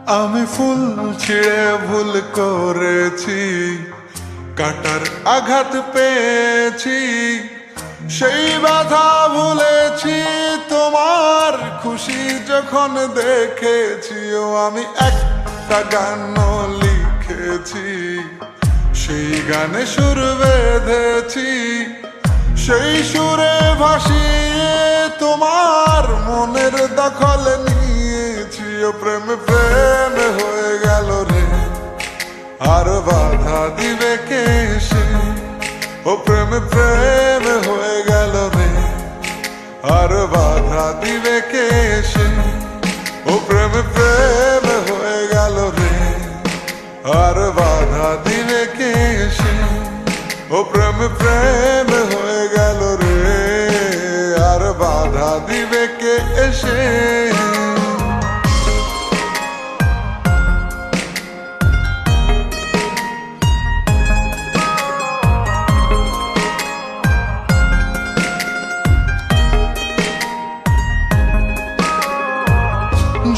আমি ফুল ছিঁড়ে ভুল করেছি, কাটার আঘাত পেয়েছি, সেই ব্যথা ভুলেছি। তোমার খুশি যখন দেখেছি, ও আমি একটা গান লিখেছি, সেই গানে সুর বেঁধেছি, সেই সুরে ভাসিয়ে তোমার মনের দখল নিয়েছি। ও প্রেম প্রেম হয়ে গেল রে, আর বাধা দিবে কে সে? ও প্রেম প্রেম হয়ে গেল রে, আর বাধা দিবে কে সে? ও প্রেম প্রেম হয়ে গেল রে, আর বাধা দিবে কে সে? ও প্রেম প্রেম হয়ে গেল রে, আর বাধা দিবে কে এসে?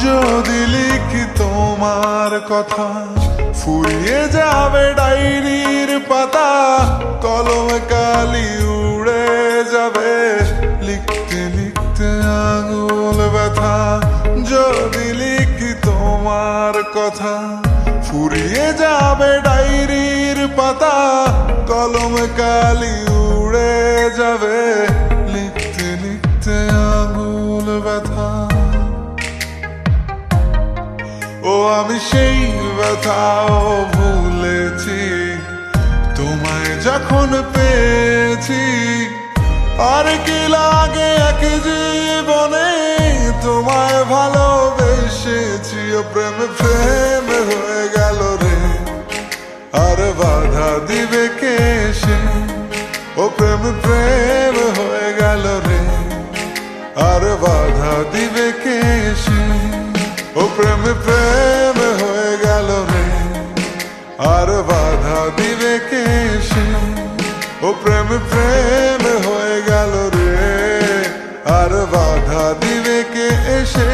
যদি লিখি তোমার কথা, ফুরিয়ে যাবে ডায়েরির পাতা, কলমে কালি উড়ে যাবে, লিখতে লিখতে আঙুল ব্যথা। যদি লিখি তোমার কথা, ফুরিয়ে যাবে ডায়েরির পাতা, কলমে কালি উড়ে যাবে, লিখতে লিখতে আঙুল ব্যথা। ও আমি সেই ব্যথাও ভুলেছি, তোমায় যখন পেয়েছি। আর কি লাগে এক জীবনে, তোমায় ভালোবেসেছি। ও প্রেম প্রেম হয়ে গেল রে, আর বাধা দিবে কে সে? ও প্রেম প্রেম হয়ে গেল রে, আর বাধা দিবে কে সে? ও প্রেম প্রেম হয়ে গেল রে, আর বাধা দিবে কে সে? ও প্রেম প্রেম হয়ে গেল রে, আর বাধা দিবে কে এসে?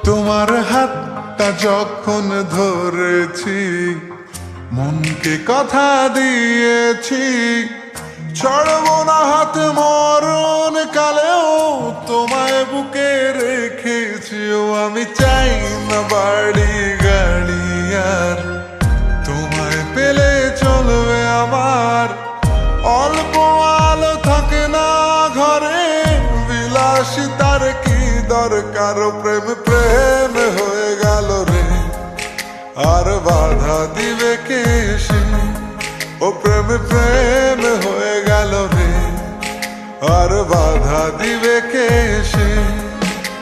তোমার হাতটা যখন ধরেছি, মনকে কথা দিয়েছি, ছাড়ব না হাত মরণ কালেও, তোমায় বুকে রেখেছি। ও আমি চাই না বাড়ি গাড়ি আর, তোমায় পেলে চলবে আমার। অল্প আলো থাকে না ঘরে, বিলাসিতার কি দরকার? প্রেম প্রেম হয়ে গেল রে, আর বাধা দিবে কে সে? ও প্রেম প্রেম হয়ে গেল রে, আর বাধা দিবে কে সে?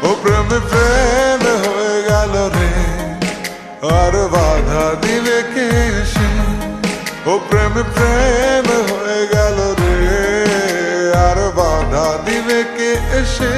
ও প্রেম প্রেম হয়ে গেল রে, আর বাধা দিবে কে সে? ও প্রেম প্রেম হয়ে গেল রে, আর বাধা দিবে কে এসে?